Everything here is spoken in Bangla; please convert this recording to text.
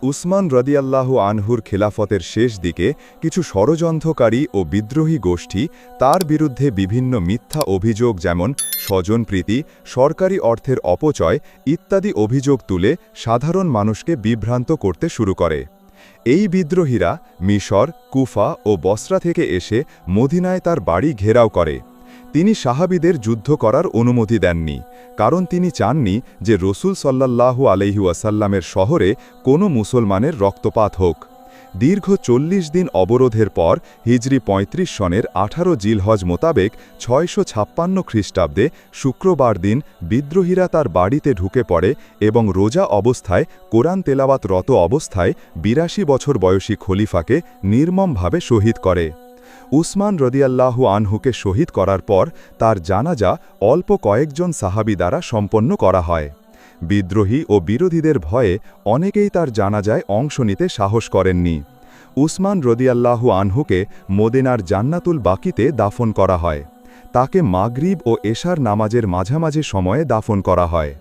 উসমান রদিয়াল্লাহু আনহুর খেলাফতের শেষ দিকে কিছু ষড়যন্ত্রকারী ও বিদ্রোহী গোষ্ঠী তার বিরুদ্ধে বিভিন্ন মিথ্যা অভিযোগ যেমন স্বজনপ্রীতি, সরকারি অর্থের অপচয় ইত্যাদি অভিযোগ তুলে সাধারণ মানুষকে বিভ্রান্ত করতে শুরু করে। এই বিদ্রোহীরা মিশর, কুফা ও বসরা থেকে এসে মদিনায় তার বাড়ি ঘেরাও করে। তিনি সাহাবীদের যুদ্ধ করার অনুমতি দেননি, কারণ তিনি চাননি যে রসুল সাল্লাল্লাহু আলাইহি ওয়াসাল্লামের শহরে কোনো মুসলমানের রক্তপাত হোক। দীর্ঘ ৪০ দিন অবরোধের পর হিজরি ৩৫ সনের ১৮ জিলহজ মোতাবেক ৬৫৬ খ্রিস্টাব্দে শুক্রবার দিন বিদ্রোহীরা তার বাড়িতে ঢুকে পড়ে এবং রোজা অবস্থায় কোরআন তেলাওয়াতরত অবস্থায় ৮২ বছর বয়সী খলিফাকে নির্মমভাবে শহীদ করে। উসমান রদিয়াল্লাহু আনহুকে শহীদ করার পর তার জানাজা অল্প কয়েকজন সাহাবী দ্বারা সম্পন্ন করা হয়। বিদ্রোহী ও বিরোধীদের ভয়ে অনেকেই তার জানাজায় অংশ নিতে সাহস করেননি। উসমান রদিয়াল্লাহু আনহুকে মদিনার জান্নাতুল বাকিতে দাফন করা হয়। তাকে মাগরিব ও এশার নামাজের মাঝামাঝি সময়ে দাফন করা হয়।